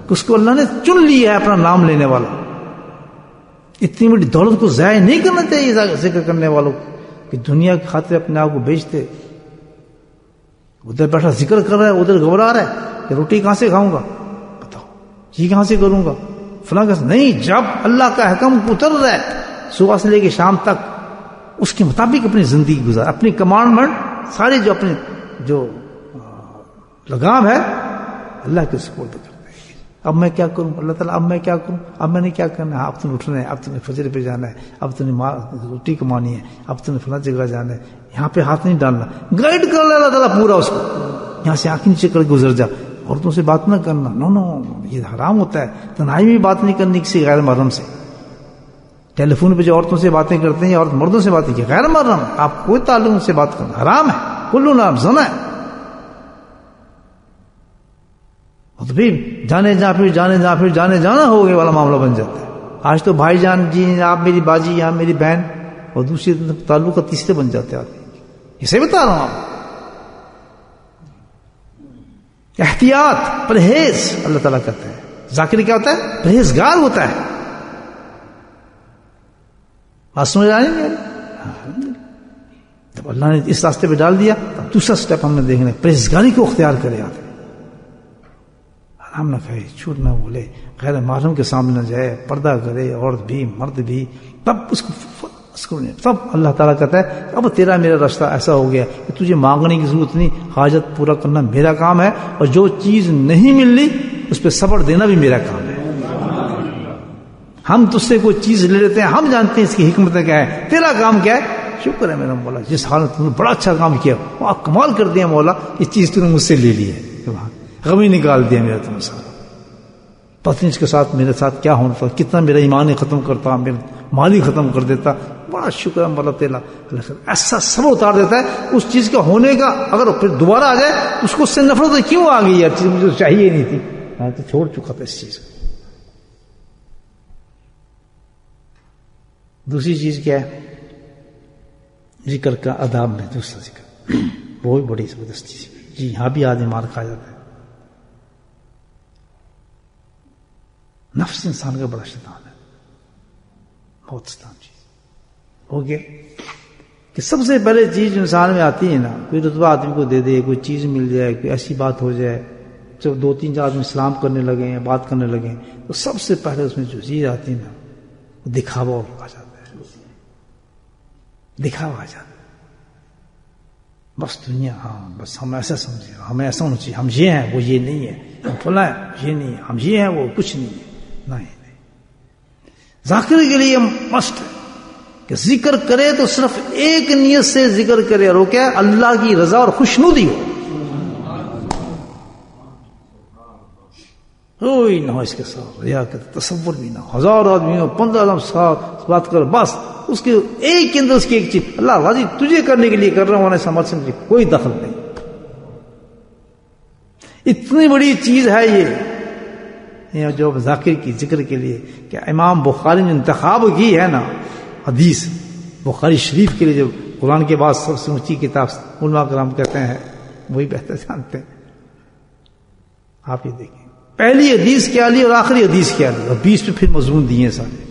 اس کو اللہ نے چن لیا ہے اپنا نام لینے والا۔ اتنی بڑی دولت کو ضائع نہیں کرنا چاہیے ذکر کرنے والوں کو، کہ دنیا کی خاطر اپنے آپ کو بیچتے، ادھر بیٹھا ذکر کر رہا ہے، ادھر گھبرا رہا ہے کہ روٹی کہاں سے کھاؤں گا، بتاؤ یہ کہاں سے کروں گا، فلاں کیسے نہیں۔ جب اللہ کا حکم اتر رہا ہے صبح سے لے کے شام تک، اس کے مطابق اپنی زندگی گزار، اپنی کمانڈمنٹ سارے جو اپنے جو لگام ہے اللہ کے سپرد کر۔ اب میں کیا کروں اللہ تعالیٰ، اب میں کیا کروں، اب میں نے کیا کرنا ہے، اب تم نے اٹھنا ہے، اب تم نے فجر پہ جانا ہے، اب تم نے روٹی کمانی ہے، اب تم نے فلاں جگہ جانا ہے، یہاں پہ ہاتھ نہیں ڈالنا، گائیڈ کر لے اللہ تعالیٰ پورا اس کو، یہاں سے آنکھ نیچے کر گزر جا، عورتوں سے بات نہ کرنا، نو یہ حرام ہوتا ہے، تنہائی میں بات نہیں کرنی کسی غیر محرم سے۔ ٹیلی فون پہ جو عورتوں سے باتیں کرتے ہیں یا عورت مردوں سے باتیں کی، غیر محرم، آپ کوئی تعلق ان سے بات کرنا حرام ہے، کلو نام زنا ہے۔ تو پھر جانے جانا ہو گئے والا معاملہ بن جاتا ہے۔ آج تو بھائی جان جی آپ میری باجی یا میری بہن، اور دوسری تعلق کا تیسرے بن جاتے ہیں آدمی، اسے بتا رہا ہوں آپ۔ احتیاط، پرہیز اللہ تعالیٰ کہتا ہے۔ ذاکر کیا ہوتا ہے؟ پرہیزگار ہوتا ہے۔ بات سمجھ آ رہی ہے؟ جب اللہ نے اس راستے پہ ڈال دیا تب دوسرا سٹیپ ہم نے دیکھنا ہے، پرہیزگاری کو اختیار کرے آدمی، حرام نہ کھائے، جھوٹ نہ بولے، غیر محرم کے سامنے نہ جائے، پردہ کرے، عورت بھی مرد بھی، تب اس کو تب اللہ تعالیٰ کہتا ہے اب تیرا میرا رشتہ ایسا ہو گیا کہ تجھے مانگنے کی ضرورت نہیں، حاجت پورا کرنا میرا کام ہے، اور جو چیز نہیں مل رہی اس پہ صبر دینا بھی میرا کام ہے۔ ہم تجھ سے کوئی چیز لے لیتے ہیں، ہم جانتے ہیں اس کی حکمت کیا ہے، تیرا کام کیا ہے؟ شکر ہے میرا مولا، جس حال میں تم نے بڑا اچھا کام کیا، وہ کمال کر دیا مولا، یہ چیز تم نے مجھ سے لے لی ہے، غمی نکال دیا میرا تم سارا، پتہ نہیں اس کے ساتھ میرے ساتھ کیا ہوتا، کتنا میرا ایمان ختم کرتا، میرا مالی ختم کر دیتا، بڑا شکر ہے مولا تیرا، ایسا صبر اتار دیتا ہے اس چیز کا ہونے کا، اگر پھر دوبارہ آ جائے اس کو اس سے نفرت کیوں آ گئی، یار چیز مجھے چاہیے نہیں تھی، میں تو چھوڑ چکا تھا اس چیز کو۔ دوسری چیز کیا ہے؟ ذکر کا آداب میں دوسرا ذکر، وہ بھی بڑی زبردست چیز ہے جی، یہاں بھی آدمی مار کھا جاتا ہے۔ نفس انسان کا بڑا شیطان ہے، بہت شیطان چیز ہو گیا کہ سب سے پہلے چیز انسان میں آتی ہے نا، کوئی رتبہ آدمی کو دے دے، کوئی چیز مل جائے، کوئی ایسی بات ہو جائے، جب 2-3 آدمی سلام کرنے لگے ہیں، بات کرنے لگے ہیں، تو سب سے پہلے اس میں جو چیز آتی ہے نا، وہ دکھاوا آ جاتا ہے، دکھاوا آ جاتا ہے، بس دنیا، ہاں بس ہم ایسا سمجھے، ہمیں ایسا ہونا چاہیے، ہم یہ ہیں وہ یہ نہیں ہے، ہم فلاں یہ نہیں ہے، ہم یہ ہیں وہ کچھ نہیں ہے، نہیں۔ ذاکر کے لیے مسٹ ہے کہ ذکر کرے تو صرف ایک نیت سے ذکر کرے، اور وہ کیا ہے؟ اللہ کی رضا اور خوشنودی ہو، کوئی نہ ہو اس کے ساتھ ریا کا تصور بھی نہ ہو، 1000 آدمی ہو، 15 آدمی ساتھ بات کر، بس اس کے ایک کے اندر اس کی ایک چیز، اللہ راضی تجھے کرنے کے لیے کر رہا ہوں، سمجھ سمجھے کوئی دخل نہیں۔ اتنی بڑی چیز ہے یہ جو ذاکر کی ذکر کے لیے کہ امام بخاری نے انتخاب کی ہے نا حدیث، بخاری شریف کے لیے جو قرآن کے بعد سب سے اونچی کتاب علماء کرام کہتے ہیں، وہی بہتر جانتے ہیں۔ آپ یہ دیکھیں پہلی حدیث کیا لی اور آخری حدیث کیا لی، اور 20 پہ پھر مضمون دیے سارے،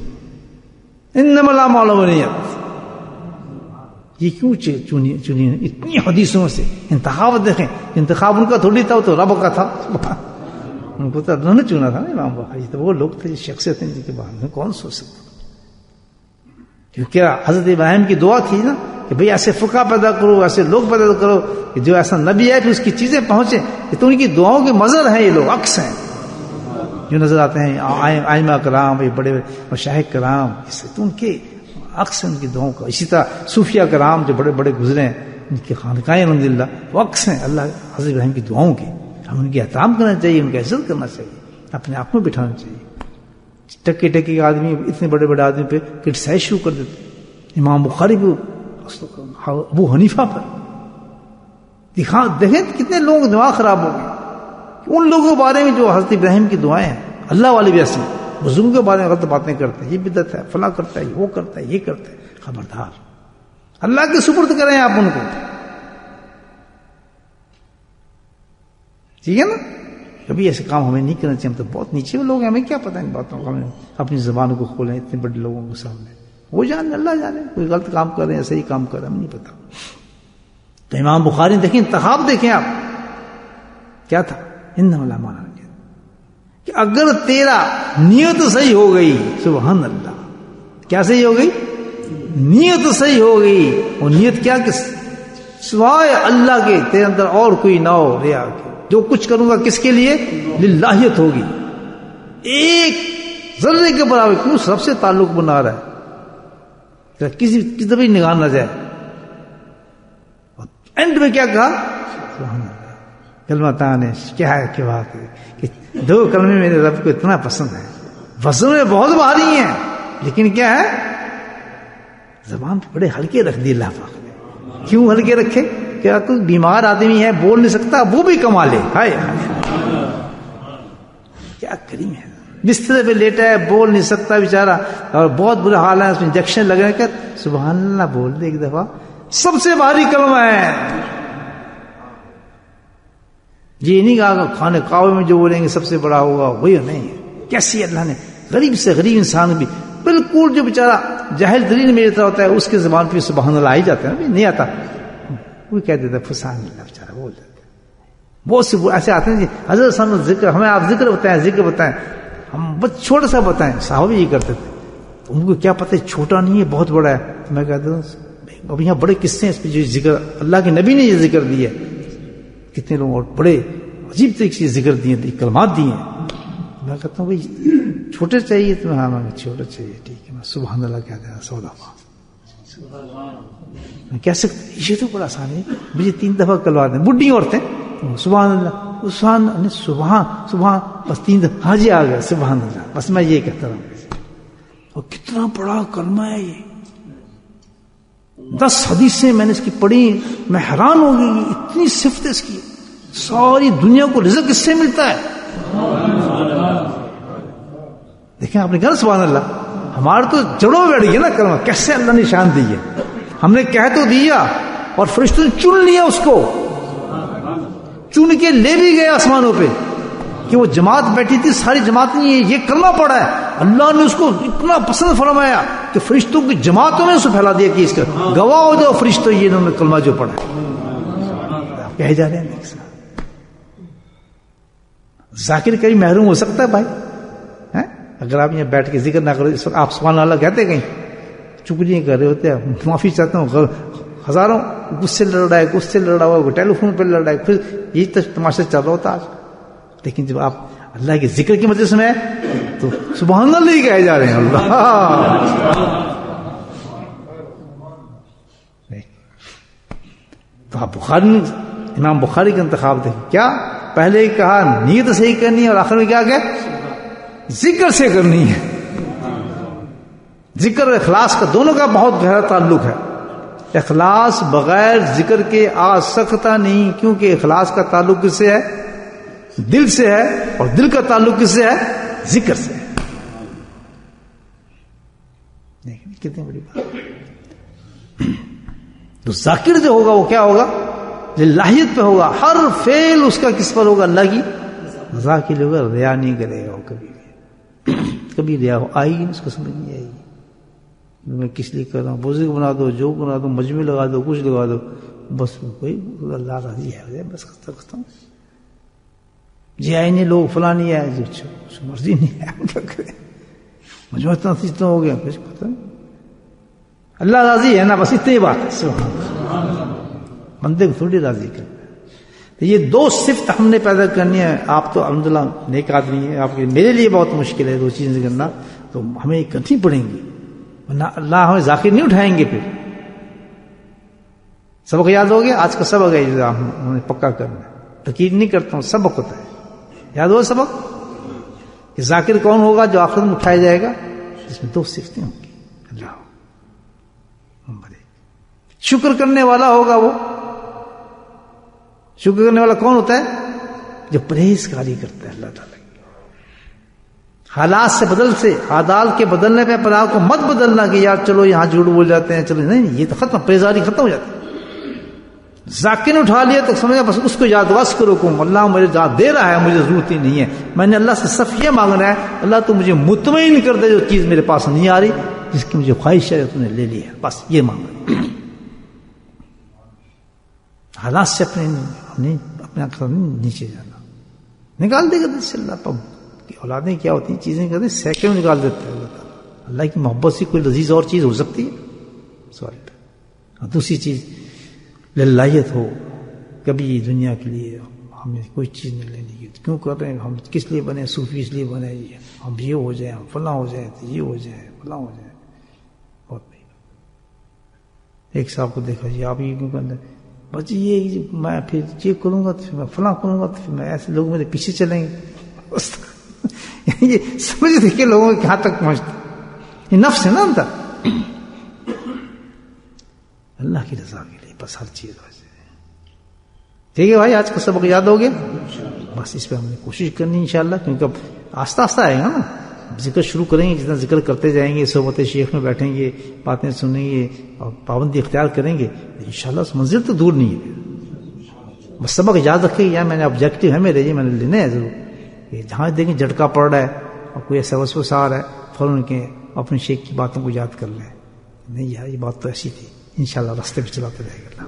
انما الاعمال بالنیات۔ یہ کیوں چنی اتنی حدیثوں سے؟ انتخاب دیکھیں، انتخاب ان کا تھوڑی تھا، وہ تو رب کا تھا، ان کو تو اللہ نے چنا تھا نا امام بخاری، تو وہ لوگ تھے، شخصیت ہیں جن کے بارے میں کون سوچ سکتا؟ کیونکہ حضرت ابراہیم کی دعا تھی نا کہ بھئی ایسے فقہ پیدا کرو، ایسے لوگ پیدا کرو کہ جو ایسا نبی ہے پھر اس کی چیزیں پہنچیں، کہ تو ان کی دعاؤں کے مظہر ہیں، یہ لوگ عکس ہیں جو نظر آتے ہیں، ائمہ کرام، بڑے مشائخ کرام، اس سے تو ان کے عکس ہیں ان کی دعاؤں کا۔ اسی طرح صوفیہ کرام جو بڑے بڑے گزرے ہیں، ان کی خانقاہیں الحمدللہ وہ عکس ہیں اللہ حضرت ابراہیم کی دعاؤں کے۔ ہم ان کی احترام کرنا چاہیے، ان کی عزت کرنا چاہیے، اپنے آپ میں بٹھانا چاہیے۔ ٹکے ٹکے آدمی اتنے بڑے بڑے آدمی پہ کرٹیسائز شروع کر دیتے، امام بخاری پہ، ابو حنیفہ پر، دیکھیں کتنے لوگ دماغ خراب ہو گئے ان لوگوں کے بارے میں جو حضرت ابراہیم کی دعائیں ہیں، اللہ والے بھی ایسے بزرگوں کے بارے میں غلط باتیں کرتے ہیں، یہ بدعت ہے، فلاں کرتا ہے، وہ کرتا ہے، یہ کرتا ہے، خبردار، اللہ کے سپرد کریں آپ ان کو، ٹھیک ہے نا؟ کبھی ایسے کام ہمیں نہیں کرنا چاہیے، ہم تو بہت نیچے لوگ ہیں، ہمیں کیا پتہ ان باتوں کا، ہمیں اپنی زبانوں کو کھولیں اتنے بڑے لوگوں کے سامنے، وہ جانے اللہ جانے، کوئی غلط کام کر رہے ہیں صحیح کام کر رہے ہیں ہمیں نہیں پتا۔ تو امام بخاری دیکھیں، انتخاب دیکھیں آپ کیا تھا، انما الاعمال بالنیات، کہ اگر تیرا نیت صحیح ہو گئی، سبحان اللہ، کیا صحیح ہو گئی؟ نیت صحیح ہو گئی، اور نیت کیا کہ سوائے اللہ کے تیرے اندر اور کوئی نہ ہو، ریا کے، جو کچھ کروں گا کس کے لیے؟ للہیت ہوگی، ایک ذرے کے برابر، کیوں رب سے تعلق بنا رہا ہے، کسی طرف نگاہ نہ جائے۔ اینڈ میں کیا کہا؟ سبحان اللہ، کلمہ تانے، کیا ہے کہ بات ہے کہ 2 کلمے میرے رب کو اتنا پسند ہے، وزن میں بہت بھاری ہیں، لیکن کیا ہے، زبان پہ بڑے ہلکے رکھ دی اللہ پاک نے۔ کیوں ہلکے رکھے؟ کیا کوئی بیمار آدمی ہے بول نہیں سکتا، وہ بھی کما لے، ہائے کیا کریم ہے، بستر پہ لیٹا ہے بول نہیں سکتا بیچارہ، اور بہت برا حال ہے، اس میں انجیکشن لگنے کا، سبحان اللہ بول دے ایک دفعہ، سب سے بھاری کلمہ ہے۔ یہ نہیں کہا کھانے کعبے میں جو بولیں گے سب سے بڑا ہوگا، وہی نہیں ہے۔ کیسی اللہ نے غریب سے غریب انسان بھی، بالکل جو بیچارہ جاہل ترین میرے طرح ہوتا ہے، اس کے زبان پہ سبحان اللہ آ ہی جاتا ہے، نہیں آتا وہ کہہ دیتا ہے فسان اللہ، بیچارہ بول دیتا ہے۔ بہت سے ایسے آتے ہیں جی حضرت صاحب ذکر، ہمیں آپ ذکر بتائیں، ذکر بتائیں، ہم بس چھوٹا سا بتائیں، صحابہ یہ کرتے تھے، ان کو کیا پتہ چھوٹا نہیں ہے بہت بڑا ہے۔ میں کہتا ہوں اب یہاں بڑے قصے ہیں اس پہ، جو ذکر اللہ کے نبی نے یہ ذکر دیا ہے، کتنے لوگ اور بڑے عجیب طریقے سے ذکر دیے، کلمات دیے ہیں۔ میں کہتا ہوں بھائی چھوٹے چاہیے تمہیں؟ ہاں میں چھوٹے چاہیے، ٹھیک ہے، میں سبحان اللہ کہہ دیا 100 دفعہ، میں کہہ سکتا یہ تو بڑا آسان ہے، مجھے 3 دفعہ کلوا دیں، بڈھی عورتیں سبحان اللہ، سبحان بس 3 دفعہ، ہاں جی آ گیا سبحان اللہ، بس میں یہ کہتا رہا۔ اور کتنا بڑا کلمہ ہے یہ، 10 حدیثیں میں نے اس کی پڑھی، میں حیران ہو گئی، اتنی صفت ہے اس کی، ساری دنیا کو رزق اس سے ملتا ہے۔ دیکھیں آپ نے کہا سبحان اللہ، ہمارے تو جڑوں میں بیٹھ گیا نا کلمہ، کیسے اللہ نے شان دی ہے، ہم نے کہہ تو دیا اور فرشتوں نے چن لیا اس کو، چن کے لے بھی گئے آسمانوں پہ، کہ وہ جماعت بیٹھی تھی، ساری جماعت نے یہ کلمہ پڑھا ہے، اللہ نے اس کو اتنا پسند فرمایا کہ فرشتوں کی جماعتوں نے اسے پھیلا دیا کہ اس کا گواہ ہو جاؤ فرشتوں یہ انہوں نے کلمہ جو پڑھا کہے جا رہے ہیں. ذاکر کہیں محروم ہو سکتا ہے بھائی؟ اگر آپ یہاں بیٹھ کے ذکر نہ کرو اس وقت آپ سبحان اللہ کہتے کہیں چگلیاں کر رہے ہوتے ہیں معافی چاہتا ہوں ہزاروں غصے لڑ رہا ہوا ٹیلی فون پہ لڑ رہا ہے پھر یہی تماشا چل رہا ہوتا آج. لیکن جب آپ اللہ کے ذکر کی مجلس میں تو سبحان اللہ ہی کہے جا رہے ہیں. اللہ تو آپ بخاری امام بخاری کا انتخاب دیکھیں کیا پہلے ہی کہا نیت صحیح کرنی ہے اور آخر میں کیا کہ ذکر سے کرنی ہے. ذکر اور اخلاص کا دونوں کا بہت گہرا تعلق ہے. اخلاص بغیر ذکر کے آ سکتا نہیں کیونکہ اخلاص کا تعلق کس سے ہے؟ دل سے ہے اور دل کا تعلق کس سے ہے؟ ذکر سے ہے. کتنی بڑی بات. تو ذاکر جو ہوگا وہ کیا ہوگا؟ للہیت پہ ہوگا. ہر فعل اس کا کس پر ہوگا؟ اللہ کی رضا کے لیے ہوگا. ریا نہیں کرے گا کبھی ریا آئی نہیں اس کو سمجھ نہیں آئے گی. میں کس لیے کر رہا ہوں بزرگ بنا دو جو بنا دو مجمع لگا دو کچھ لگا دو بس کوئی اللہ راضی ہے بس ختم. جی آئی نہیں لوگ فلاں نہیں آئے جی مرضی نہیں ہے مجھے اتنا ہو گیا کچھ پتہ نہیں. اللہ راضی ہے نا بس اتنی بات ہے. سبحان اللہ بندے کو تھوڑی راضی کرنا. تو یہ دو صفت ہم نے پیدا کرنی ہے. آپ تو الحمدللہ نیک آدمی ہیں آپ کے میرے لیے بہت مشکل ہے دو چیزیں کرنا تو ہمیں کرنی پڑیں گی ورنہ اللہ ہمیں ذاکر نہیں اٹھائیں گے. پھر سبق یاد ہو گیا آج کا سبق ہے جو ہم نے پکا کرنا ہے. تقید نہیں کرتا ہوں سبق ہوتا ہے یاد ہو سبق کہ ذاکر کون ہوگا جو آخرت میں اٹھایا جائے گا اس میں دو صفتیں ہوں گی. اللہ شکر کرنے والا ہوگا. وہ شکر کرنے والا کون ہوتا ہے؟ جو پرہیزگاری کرتا ہے اللہ تعالیٰ کی. حالات سے حالات کے بدلنے پہ اپنے آپ کو مت بدلنا کہ یار چلو یہاں جھوٹ بول جاتے ہیں چلو نہیں یہ تو ختم پرہیزگاری ختم ہو جاتی ہے. ذاکر نے اٹھا لیا تو سمجھا بس اس کو یاد کرو کم اللہ مجھے جہاں دے رہا ہے مجھے ضرورت ہی نہیں ہے. میں نے اللہ سے صرف یہ مانگنا ہے اللہ تو مجھے مطمئن کر دے جو چیز میرے پاس نہیں آ رہی جس کی مجھے خواہش ہے تو نے لے لی ہے بس یہ مانگنا. حالات سے اپنے نیچے جانا نکال دے گا دل سے. اللہ پب اولادیں کیا ہوتی ہیں چیزیں کرتے سیکنڈ میں نکال دیتا ہے اللہ تعالیٰ. اللہ کی محبت سے کوئی لذیذ اور چیز ہو سکتی ہے سوال پہ. اور دوسری چیز للہیت ہو کبھی دنیا کے لیے ہمیں کوئی چیز نہیں لینی ہے. کیوں کر رہے ہیں ہم کس لیے بنے صوفی اس لیے بنے ہم یہ ہو جائیں ہم فلاں ہو جائیں تو یہ ہو جائے فلاں ہو جائے. بہت نہیں. ایک صاحب کو دیکھا جی آپ یہ کیوں کرتے بس یہ میں پھر یہ کروں گا تو پھر میں فلاں کروں گا تو پھر میں ایسے لوگ میرے پیچھے چلیں گے. یہ سمجھ دیکھیے لوگوں کو کہاں تک پہنچتا یہ نفس ہے نا اندر. اللہ کی رضا کے لیے بس ہر چیز ہو جائے. ٹھیک ہے بھائی آج کا سبق یاد ہو گیا بس اس پہ ہم نے کوشش کرنی انشاءاللہ کیونکہ اب آہستہ آہستہ آئے گا نا. ذکر شروع کریں گے جتنا ذکر کرتے جائیں گے صحبت شیخ میں بیٹھیں گے باتیں سنیں گے اور پابندی اختیار کریں گے انشاءاللہ اس منزل تو دور نہیں ہے. بس سبق یاد رکھے یا میں نے آبجیکٹو ہے میرے یہ میں نے لینے ہے ضرور کہ جہاں دیکھیں جھٹکا پڑ رہا ہے اور کوئی ایسا وسوسہ آ رہا ہے فوراً کے اپنے شیخ کی باتوں کو یاد کر لیں. نہیں یار یہ بات تو ایسی تھی انشاءاللہ راستے پہ چلاتے رہے گا.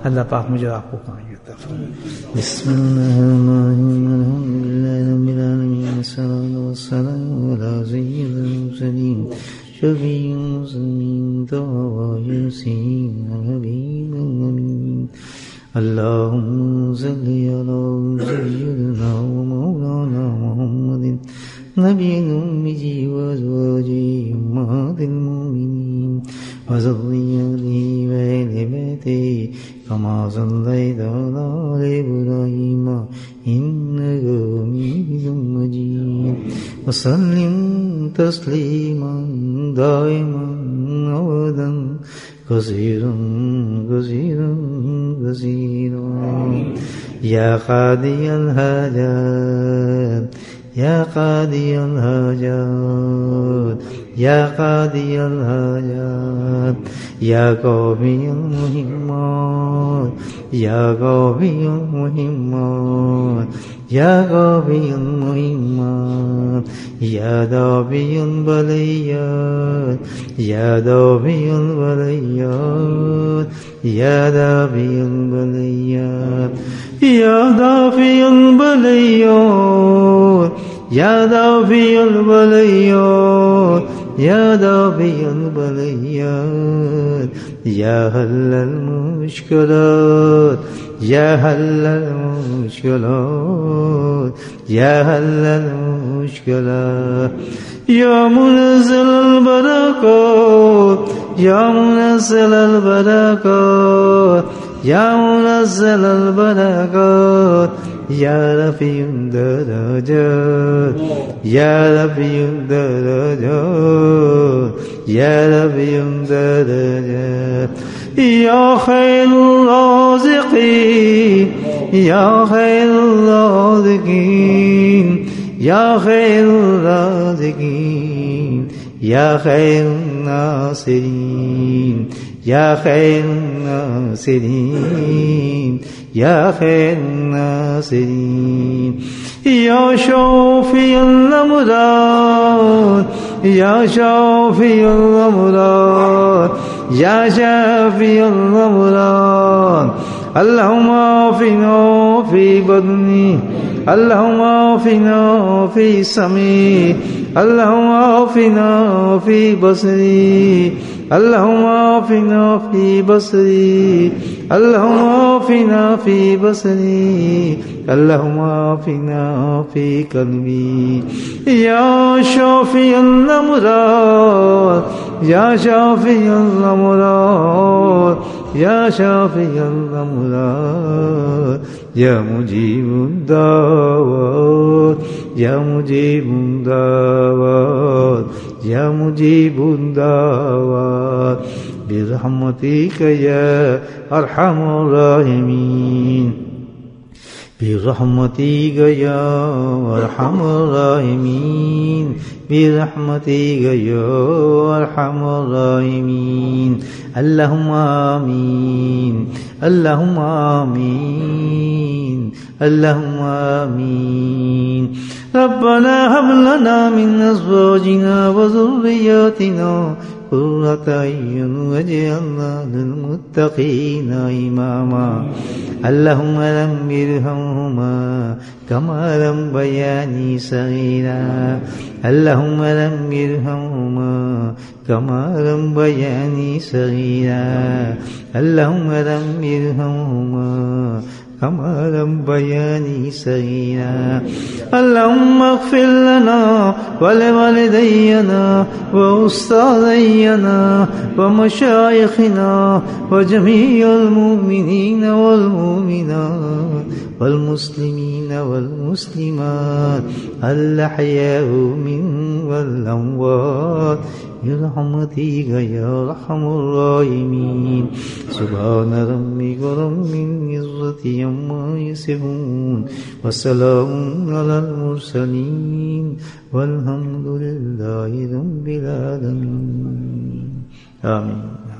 اللہ پاک مجھے آپ کو کامیاب عطا فرمائے. بسم اللہ الرحمن الرحیم الصلاۃ والسلام علی سید المرسلین شفیع المسلمین یاسین حبیب الامین. اللهم صل على سيدنا ومولانا محمد نبي الأمي وأزواجه أمهات المؤمنين وذريته وأهل بيته كما صليت على آل إبراهيم إنك حميد مجيد وسلم تسليما دائما أبدا كثيرا كثيرا كثيرا. يا قاضي الحاجات يا قاضي الحاجات يا قاضي الحاجات يا قاضي المهمات يا قاضي المهمات يا قاضي المهمات يا دافع البليات يا دافع البليات يا دافع البليات يا دافع البليات يا دافع البليات يا دافع البليات يا حل المشكلات يا حل المشكلات يا حل المشكلات يا منزل البركات يا منزل البركات يا منزل البركات يا رفيع الدرجات يا رفيع الدرجات يا رفيع الدرجات يا خير الرازقين يا خير الرازقين يا خير الرازقين يا خير الناصرين يا خير الناصرين يا خير الناصرين يا شافي الأمراض يا شافي الأمراض يا شافي الأمراض اللهم عافنا في بدني اللهم عافنا في سمعي اللهم عافنا في بصري اللهم عافنا في بصري اللهم عافنا في بصري اللهم عافنا في قلبي يا شافي الأمراض يا شافي الأمراض يا شافي الأمراض يا مجيب الدعوات يا مجيب الدعوات يا مجيب الدعوات برحمتك يا أرحم الراحمين برحمتك يا أرحم الراحمين برحمتك يا أرحم الراحمين اللهم آمين اللهم آمين اللهم آمين ربنا هب لنا من أزواجنا وذرياتنا قرة أعين واجعلنا للمتقين إماما اللهم لم يرحمهما كما ربياني صغيرا اللهم لم يرحمهما كما ربياني صغيرا اللهم لم يرحمهما كما ربياني صغيرا اللهم اغفر لنا ولوالدينا وأستاذينا ومشايخنا وجميع المؤمنين والمؤمنات والمسلمين والمسلمات الأحياء منهم والأموات برحمتك يا أرحم الراحمين سبحان ربك رب العزة عما يصفون وسلام على المرسلين والحمد لله رب العالمين آمين.